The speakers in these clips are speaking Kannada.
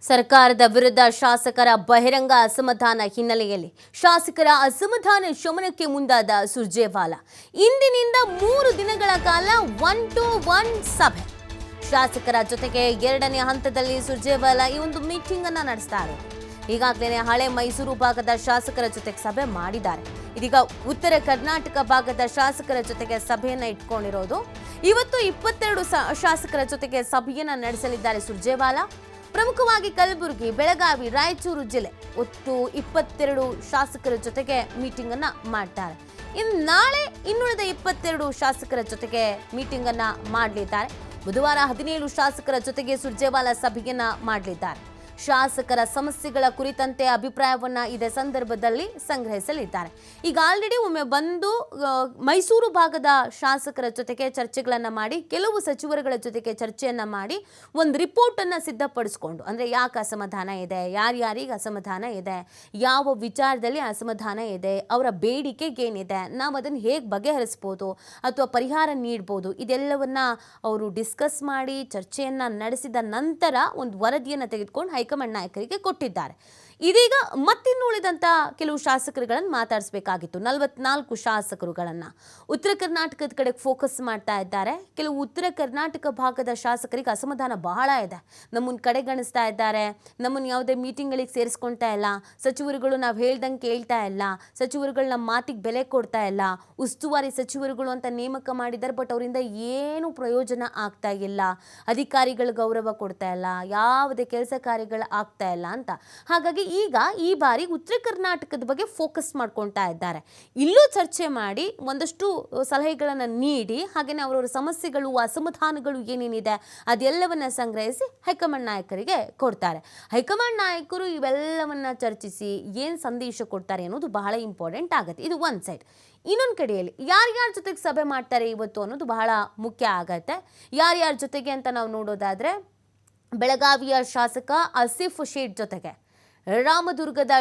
ಸರ್ಕಾರದ ವಿರುದ್ಧ ಶಾಸಕರ ಬಹಿರಂಗ ಅಸಮಾಧಾನ ಹಿನ್ನೆಲೆಯಲ್ಲಿ ಶಾಸಕರ ಅಸಮಾಧಾನ ಶಮನಕ್ಕೆ ಮುಂದಾದ ಸುರ್ಜೇವಾಲಾ ಇಂದಿನಿಂದ 3 ದಿನಗಳ ಕಾಲ 1-to-1 ಸಭೆ. ಶಾಸಕರ ಜೊತೆಗೆ ಎರಡನೇ ಹಂತದಲ್ಲಿ ಸುರ್ಜೇವಾಲಾ ಈ ಒಂದು ಮೀಟಿಂಗ್ ಅನ್ನು ನಡೆಸ್ತಾರೆ. ಈಗಾಗಲೇ ಹಳೆ ಮೈಸೂರು ಭಾಗದ ಶಾಸಕರ ಜೊತೆಗೆ ಸಭೆ ಮಾಡಿದ್ದಾರೆ. ಇದೀಗ ಉತ್ತರ ಕರ್ನಾಟಕ ಭಾಗದ ಶಾಸಕರ ಜೊತೆಗೆ ಸಭೆಯನ್ನ ಇಟ್ಕೊಂಡಿರೋದು. ಇವತ್ತು 22 ಶಾಸಕರ ಜೊತೆಗೆ ಸಭೆಯನ್ನ ನಡೆಸಲಿದ್ದಾರೆ ಸುರ್ಜೇವಾಲಾ. ಪ್ರಮುಖವಾಗಿ ಕಲಬುರಗಿ, ಬೆಳಗಾವಿ, ರಾಯಚೂರು ಜಿಲ್ಲೆ ಒಟ್ಟು 22 ಶಾಸಕರ ಜೊತೆಗೆ ಮೀಟಿಂಗ್ ಅನ್ನ ಮಾಡ್ತಾರೆ. ಇನ್ನು ನಾಳೆ ಇನ್ನುಳಿದ 22 ಶಾಸಕರ ಜೊತೆಗೆ ಮೀಟಿಂಗ್ ಅನ್ನ ಮಾಡಲಿದ್ದಾರೆ. ಬುಧವಾರ 17 ಶಾಸಕರ ಜೊತೆಗೆ ಸುರ್ಜೇವಾಲಾ ಸಭೆಯನ್ನ ಮಾಡಲಿದ್ದಾರೆ. ಶಾಸಕರ ಸಮಸ್ಯೆಗಳ ಕುರಿತಂತೆ ಅಭಿಪ್ರಾಯವನ್ನ ಇದೇ ಸಂದರ್ಭದಲ್ಲಿ ಸಂಗ್ರಹಿಸಲಿದ್ದಾರೆ. ಈಗ ಆಲ್ರೆಡಿ ಒಮ್ಮೆ ಬಂದು ಮೈಸೂರು ಭಾಗದ ಶಾಸಕರ ಜೊತೆಗೆ ಚರ್ಚೆಗಳನ್ನು ಮಾಡಿ, ಕೆಲವು ಸಚಿವರುಗಳ ಜೊತೆಗೆ ಚರ್ಚೆಯನ್ನ ಮಾಡಿ ಒಂದು ರಿಪೋರ್ಟ್ ಅನ್ನ ಸಿದ್ಧಪಡಿಸ್ಕೊಂಡು, ಅಂದ್ರೆ ಯಾಕೆ ಅಸಮಾಧಾನ ಇದೆ, ಯಾರ್ಯಾರಿಗೆ ಅಸಮಾಧಾನ ಇದೆ, ಯಾವ ವಿಚಾರದಲ್ಲಿ ಅಸಮಾಧಾನ ಇದೆ, ಅವರ ಬೇಡಿಕೆಗೇನಿದೆ, ನಾವು ಅದನ್ನು ಹೇಗೆ ಬಗೆಹರಿಸ್ಬೋದು ಅಥವಾ ಪರಿಹಾರ ನೀಡ್ಬೋದು, ಇದೆಲ್ಲವನ್ನ ಅವರು ಡಿಸ್ಕಸ್ ಮಾಡಿ ಚರ್ಚೆಯನ್ನ ನಡೆಸಿದ ನಂತರ ಒಂದು ವರದಿಯನ್ನು ತೆಗೆದುಕೊಂಡು ಹೈಕಮಾಂಡ್ ನಾಯಕರಿಗೆ ಕೊಟ್ಟಿದ್ದಾರೆ. ಇದೀಗ ಮತ್ತಿನ್ನುಳಿದಂಥ ಕೆಲವು ಶಾಸಕರುಗಳನ್ನು ಮಾತಾಡಿಸಬೇಕಾಗಿತ್ತು. 44 ಶಾಸಕರುಗಳನ್ನು ಉತ್ತರ ಕರ್ನಾಟಕದ ಕಡೆಗೆ ಫೋಕಸ್ ಮಾಡ್ತಾ ಇದ್ದಾರೆ. ಕೆಲವು ಉತ್ತರ ಕರ್ನಾಟಕ ಭಾಗದ ಶಾಸಕರಿಗೆ ಅಸಮಾಧಾನ ಬಹಳ ಇದೆ. ನಮ್ಮನ್ನು ಕಡೆಗಣಿಸ್ತಾ ಇದ್ದಾರೆ, ನಮ್ಮನ್ನು ಯಾವುದೇ ಮೀಟಿಂಗ್ಗಳಿಗೆ ಸೇರಿಸ್ಕೊಳ್ತಾ ಇಲ್ಲ, ಸಚಿವರುಗಳು ನಾವು ಹೇಳ್ದಂಗೆ ಕೇಳ್ತಾ ಇಲ್ಲ, ಸಚಿವರುಗಳು ನಮ್ಮ ಮಾತಿಗೆ ಬೆಲೆ ಕೊಡ್ತಾ ಇಲ್ಲ, ಉಸ್ತುವಾರಿ ಸಚಿವರುಗಳು ಅಂತ ನೇಮಕ ಮಾಡಿದ್ದಾರೆ, ಬಟ್ ಅವರಿಂದ ಏನು ಪ್ರಯೋಜನ ಆಗ್ತಾ ಇಲ್ಲ, ಅಧಿಕಾರಿಗಳ ಗೌರವ ಕೊಡ್ತಾ ಇಲ್ಲ, ಯಾವುದೇ ಕೆಲಸ ಕಾರ್ಯಗಳು ಆಗ್ತಾ ಇಲ್ಲ ಅಂತ. ಹಾಗಾಗಿ ಈಗ ಈ ಬಾರಿ ಉತ್ತರ ಕರ್ನಾಟಕದ ಬಗ್ಗೆ ಫೋಕಸ್ ಮಾಡ್ಕೊಳ್ತಾ ಇದ್ದಾರೆ. ಇಲ್ಲೂ ಚರ್ಚೆ ಮಾಡಿ ಒಂದಷ್ಟು ಸಲಹೆಗಳನ್ನು ನೀಡಿ, ಹಾಗೆಯೇ ಅವರವರ ಸಮಸ್ಯೆಗಳು, ಅಸಮಾಧಾನಗಳು ಏನೇನಿದೆ ಅದೆಲ್ಲವನ್ನ ಸಂಗ್ರಹಿಸಿ ಹೈಕಮಾಂಡ್ ನಾಯಕರಿಗೆ ಕೊಡ್ತಾರೆ. ಹೈಕಮಾಂಡ್ ನಾಯಕರು ಇವೆಲ್ಲವನ್ನ ಚರ್ಚಿಸಿ ಏನು ಸಂದೇಶ ಕೊಡ್ತಾರೆ ಅನ್ನೋದು ಬಹಳ ಇಂಪಾರ್ಟೆಂಟ್ ಆಗುತ್ತೆ. ಇದು ಒಂದು ಸೈಡ್. ಇನ್ನೊಂದು ಕಡೆಯಲ್ಲಿ ಯಾರ್ಯಾರ ಜೊತೆಗೆ ಸಭೆ ಮಾಡ್ತಾರೆ ಇವತ್ತು ಅನ್ನೋದು ಬಹಳ ಮುಖ್ಯ ಆಗತ್ತೆ. ಯಾರ್ಯಾರ ಜೊತೆಗೆ ಅಂತ ನಾವು ನೋಡೋದಾದ್ರೆ, ಬೆಳಗಾವಿಯ ಶಾಸಕ ಆಸಿಫ್ ಶೇಟ್ ಜೊತೆಗೆ, ರಾಮದುರ್ಗದ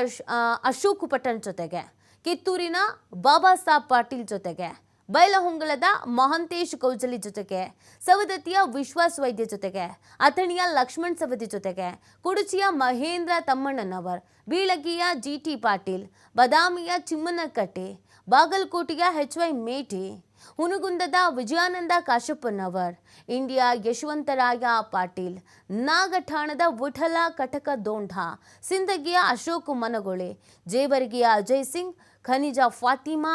ಅಶೋಕ್ ಪಟ್ಟಣ್ ಜೊತೆಗೆ, ಕಿತ್ತೂರಿನ ಬಾಬಾ ಸಾಹೇಬ್ ಪಾಟೀಲ್ ಜೊತೆಗೆ, ಬೈಲಹೊಂಗಲದ ಮಹಂತೇಶ್ ಕೌಜಲಿ ಜೊತೆಗೆ, ಸವದತ್ತಿಯ ವಿಶ್ವಾಸ್ ವೈದ್ಯ ಜೊತೆಗೆ, ಅಥಣಿಯ ಲಕ್ಷ್ಮಣ್ ಸವದಿ ಜೊತೆಗೆ, ಕುಡುಚಿಯ ಮಹೇಂದ್ರ ತಮ್ಮಣ್ಣನವರ್, ಬೀಳಗಿಯ GT ಪಾಟೀಲ್, ಬದಾಮಿಯ ಚಿಮ್ಮನಕಟ್ಟೆ, ಬಾಗಲಕೋಟೆಯ HY ಮೇಟಿ, ಹುನಗುಂದದ ವಿಜಯಾನಂದ ಕಾಶಪ್ಪನವರ್, ಇಂಡಿಯಾ ಯಶವಂತರಾಯ ಪಾಟೀಲ್, ನಾಗಠಾಣದ ವಿಠಲ ಕಟಕ ದೋಂಢ, ಸಿಂದಗಿಯ Ashok ಮನಗೊಳೆ, ಜೇವರ್ಗಿಯ Ajay Singh, Khanija Fatima,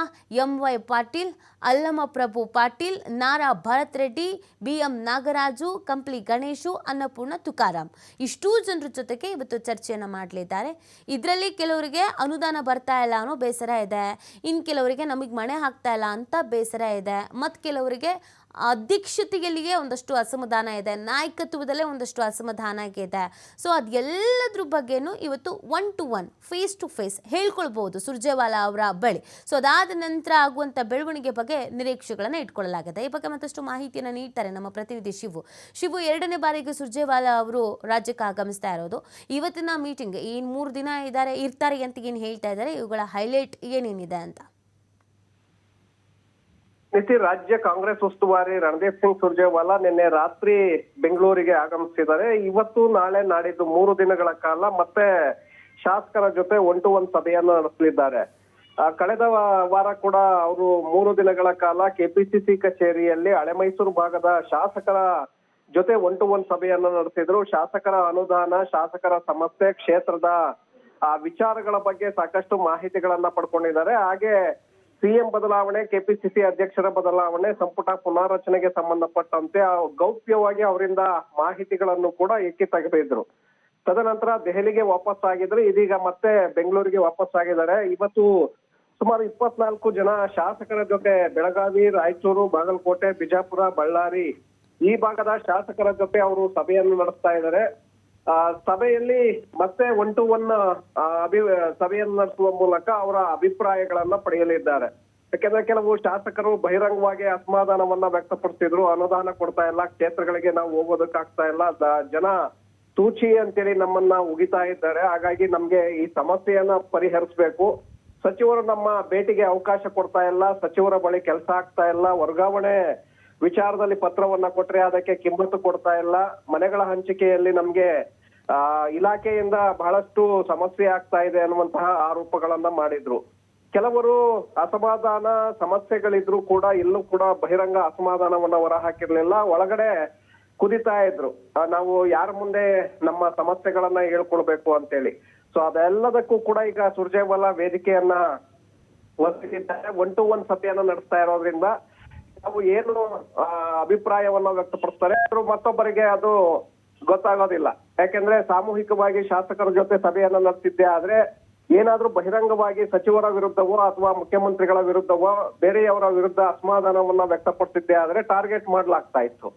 MY Patil, Allama Prabhu Patil, Nara Bharat Reddy, BM Nagaraju, Kampli Ganesh, Annapurna Tukaram, ಇಷ್ಟೂ ಜನರ ಜೊತೆಗೆ ಇವತ್ತು ಚರ್ಚೆಯನ್ನು ಮಾಡಲಿದ್ದಾರೆ. ಇದರಲ್ಲಿ ಕೆಲವರಿಗೆ ಅನುದಾನ ಬರ್ತಾ ಇಲ್ಲ ಅನ್ನೋ ಬೇಸರ ಇದೆ, ಇನ್ನು ಕೆಲವರಿಗೆ ನಮಗೆ ಮಣೆ ಹಾಕ್ತಾ ಇಲ್ಲ ಅಂತ ಬೇಸರ ಇದೆ, ಮತ್ತು ಕೆಲವರಿಗೆ ಅಧ್ಯಕ್ಷತೆಯಲ್ಲಿಯೇ ಒಂದಷ್ಟು ಅಸಮಾಧಾನ ಇದೆ, ನಾಯಕತ್ವದಲ್ಲೇ ಒಂದಷ್ಟು ಅಸಮಾಧಾನ ಇದೆ. ಸೊ ಅದೆಲ್ಲದ್ರ ಬಗ್ಗೆನೂ ಇವತ್ತು 1-to-1 ಫೇಸ್ ಟು ಫೇಸ್ ಹೇಳ್ಕೊಳ್ಬೋದು ಸುರ್ಜೇವಾಲಾ ಅವರ ಬಳಿ. ಸೊ ಅದಾದ ನಂತರ ಆಗುವಂಥ ಬೆಳವಣಿಗೆ ಬಗ್ಗೆ ನಿರೀಕ್ಷೆಗಳನ್ನು ಇಟ್ಕೊಳ್ಳಲಾಗಿದೆ. ಈ ಬಗ್ಗೆ ಮತ್ತಷ್ಟು ಮಾಹಿತಿಯನ್ನು ನೀಡ್ತಾರೆ ನಮ್ಮ ಪ್ರತಿನಿಧಿ ಶಿವು. ಎರಡನೇ ಬಾರಿಗೆ ಸುರ್ಜೇವಾಲಾ ಅವರು ರಾಜ್ಯಕ್ಕೆ ಆಗಮಿಸ್ತಾ ಇರೋದು. ಇವತ್ತಿನ ಮೀಟಿಂಗ್ ಏನು 3 ದಿನ ಇರ್ತಾರೆ ಅಂತ ಏನು ಹೇಳ್ತಾ ಇದ್ದಾರೆ, ಇವುಗಳ ಹೈಲೈಟ್ ಏನೇನಿದೆ ಅಂತ? ರಾಜ್ಯ ಕಾಂಗ್ರೆಸ್ ಉಸ್ತುವಾರಿ ರಣದೀಪ್ ಸಿಂಗ್ ಸುರ್ಜೇವಾಲಾ ನಿನ್ನೆ ರಾತ್ರಿ ಬೆಂಗಳೂರಿಗೆ ಆಗಮಿಸಿದ್ದಾರೆ. ಇವತ್ತು ನಾಳೆ ನಾಡಿದ್ದು 3 ದಿನಗಳ ಕಾಲ ಮತ್ತೆ ಶಾಸಕರ ಜೊತೆ 1-to-1 ಸಭೆಯನ್ನು ನಡೆಸಲಿದ್ದಾರೆ. ಕಳೆದ ವಾರ ಕೂಡ ಅವರು 3 ದಿನಗಳ ಕಾಲ KPCC ಕಚೇರಿಯಲ್ಲಿ ಹಳೆ ಮೈಸೂರು ಭಾಗದ ಶಾಸಕರ ಜೊತೆ 1-to-1 ಸಭೆಯನ್ನು ನಡೆಸಿದ್ರು. ಶಾಸಕರ ಅನುದಾನ, ಶಾಸಕರ ಸಮಸ್ಯೆ, ಕ್ಷೇತ್ರದ ವಿಚಾರಗಳ ಬಗ್ಗೆ ಸಾಕಷ್ಟು ಮಾಹಿತಿಗಳನ್ನ ಪಡ್ಕೊಂಡಿದ್ದಾರೆ. ಹಾಗೆ CM ಬದಲಾವಣೆ, KPCC ಅಧ್ಯಕ್ಷರ ಬದಲಾವಣೆ, ಸಂಪುಟ ಪುನಾರಚನೆಗೆ ಸಂಬಂಧಪಟ್ಟಂತೆ ಗೌಪ್ಯವಾಗಿ ಅವರಿಂದ ಮಾಹಿತಿಗಳನ್ನು ಕೂಡ ಎಕ್ಕಿ ತೆಗೆದಿದ್ರು. ತದನಂತರ ದೆಹಲಿಗೆ ವಾಪಸ್ ಆಗಿದ್ರು. ಇದೀಗ ಮತ್ತೆ ಬೆಂಗಳೂರಿಗೆ ವಾಪಸ್ ಆಗಿದ್ದಾರೆ. ಇವತ್ತು ಸುಮಾರು 24 ಜನ ಶಾಸಕರ ಜೊತೆ ಬೆಳಗಾವಿ, ರಾಯಚೂರು, ಬಾಗಲಕೋಟೆ, ಬಿಜಾಪುರ, ಬಳ್ಳಾರಿ ಈ ಭಾಗದ ಶಾಸಕರ ಜೊತೆ ಅವರು ಸಭೆಯನ್ನು ನಡೆಸ್ತಾ ಇದ್ದಾರೆ. ಸಭೆಯಲ್ಲಿ ಮತ್ತೆ 1-to-1 ಸಭೆಯನ್ನು ನಡೆಸುವ ಮೂಲಕ ಅವರ ಅಭಿಪ್ರಾಯಗಳನ್ನ ಪಡೆಯಲಿದ್ದಾರೆ. ಯಾಕೆಂದ್ರೆ ಕೆಲವು ಶಾಸಕರು ಬಹಿರಂಗವಾಗಿ ಅಸಮಾಧಾನವನ್ನ ವ್ಯಕ್ತಪಡಿಸಿದ್ರು. ಅನುದಾನ ಕೊಡ್ತಾ ಇಲ್ಲ, ಕ್ಷೇತ್ರಗಳಿಗೆ ನಾವು ಹೋಗೋದಕ್ಕಾಗ್ತಾ ಇಲ್ಲ, ಜನ ತೂಚಿ ಅಂತೇಳಿ ನಮ್ಮನ್ನ ಉಗಿತಾ ಇದ್ದಾರೆ. ಹಾಗಾಗಿ ನಮ್ಗೆ ಈ ಸಮಸ್ಯೆಯನ್ನ ಪರಿಹರಿಸಬೇಕು. ಸಚಿವರು ನಮ್ಮ ಭೇಟಿಗೆ ಅವಕಾಶ ಕೊಡ್ತಾ ಇಲ್ಲ, ಸಚಿವರ ಬಳಿ ಕೆಲಸ ಆಗ್ತಾ ಇಲ್ಲ, ವರ್ಗಾವಣೆ ವಿಚಾರದಲ್ಲಿ ಪತ್ರವನ್ನ ಕೊಟ್ರೆ ಅದಕ್ಕೆ ಕಿಮ್ಮತ್ತು ಕೊಡ್ತಾ ಇಲ್ಲ, ಮನೆಗಳ ಹಂಚಿಕೆಯಲ್ಲಿ ನಮ್ಗೆ ಇಲಾಖೆಯಿಂದ ಬಹಳಷ್ಟು ಸಮಸ್ಯೆ ಆಗ್ತಾ ಇದೆ ಅನ್ನುವಂತಹ ಆರೋಪಗಳನ್ನ ಮಾಡಿದ್ರು. ಕೆಲವರು ಅಸಮಾಧಾನ ಸಮಸ್ಯೆಗಳಿದ್ರು ಕೂಡ ಎಲ್ಲೂ ಕೂಡ ಬಹಿರಂಗ ಅಸಮಾಧಾನವನ್ನ ಹೊರ ಹಾಕಿರ್ಲಿಲ್ಲ. ಒಳಗಡೆ ಕುದಿತಾ ಇದ್ರು, ನಾವು ಯಾರ ಮುಂದೆ ನಮ್ಮ ಸಮಸ್ಯೆಗಳನ್ನ ಹೇಳ್ಕೊಳ್ಬೇಕು ಅಂತೇಳಿ. ಸೊ ಅದೆಲ್ಲದಕ್ಕೂ ಕೂಡ ಈಗ ಸುರ್ಜೇವಾಲಾ ವೇದಿಕೆಯನ್ನ ಒದಗಿಸಿದ್ದಾರೆ. 1-to-1 ಸಭೆಯನ್ನ ನಡೆಸ್ತಾ ಇರೋದ್ರಿಂದ ನಾವು ಏನು ಅಭಿಪ್ರಾಯವನ್ನ ವ್ಯಕ್ತಪಡಿಸ್ತಾರೆ ಮತ್ತೊಬ್ಬರಿಗೆ ಅದು ಗೊತ್ತಾಗೋದಿಲ್ಲ. ಯಾಕೆಂದ್ರೆ ಸಾಮೂಹಿಕವಾಗಿ ಶಾಸಕರ ಜೊತೆ ಸಭೆಯನ್ನ ನಡೆಸಿದ್ದೆ ಆದ್ರೆ ಏನಾದ್ರೂ ಬಹಿರಂಗವಾಗಿ ಸಚಿವರ ವಿರುದ್ಧವೋ ಅಥವಾ ಮುಖ್ಯಮಂತ್ರಿಗಳ ವಿರುದ್ಧವೋ ಬೇರೆಯವರ ವಿರುದ್ಧ ಅಸಮಾಧಾನವನ್ನ ವ್ಯಕ್ತಪಡಿಸಿದ್ದೆ ಆದ್ರೆ ಟಾರ್ಗೆಟ್ ಮಾಡ್ಲಾಗ್ತಾ ಇತ್ತು.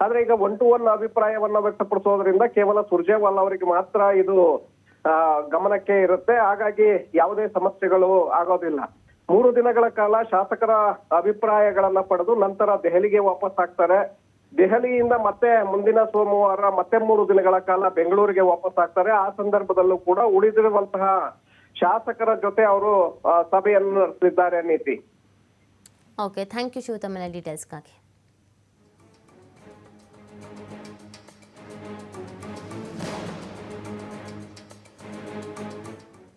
ಆದ್ರೆ ಈಗ 1-to-1 ಅಭಿಪ್ರಾಯವನ್ನ ವ್ಯಕ್ತಪಡಿಸೋದ್ರಿಂದ ಕೇವಲ ಸುರ್ಜೇವಾಲಾ ಅವರಿಗೆ ಮಾತ್ರ ಇದು ಗಮನಕ್ಕೆ ಇರುತ್ತೆ. ಹಾಗಾಗಿ ಯಾವುದೇ ಸಮಸ್ಯೆಗಳು ಆಗೋದಿಲ್ಲ. 3 ದಿನಗಳ ಕಾಲ ಶಾಸಕರ ಅಭಿಪ್ರಾಯಗಳನ್ನ ಪಡೆದು ನಂತರ ದೆಹಲಿಗೆ ವಾಪಸ್ ಆಗ್ತಾರೆ. ದೆಹಲಿಯಿಂದ ಮತ್ತೆ ಮುಂದಿನ ಸೋಮವಾರ ಮತ್ತೆ 3 ದಿನಗಳ ಕಾಲ ಬೆಂಗಳೂರಿಗೆ ವಾಪಸ್ ಆಗ್ತಾರೆ. ಆ ಸಂದರ್ಭದಲ್ಲೂ ಕೂಡ ಉಳಿದಿರುವಂತಹ ಶಾಸಕರ ಜೊತೆ ಅವರು ಸಭೆಯನ್ನು ನಡೆಸಲಿದ್ದಾರೆ ನೀತಿ. ಓಕೆ, ಥ್ಯಾಂಕ್ ಯು ಶಿವ ತಮ್ಮ ಡೀಟೇಲ್ಸ್ಗಾಗಿ.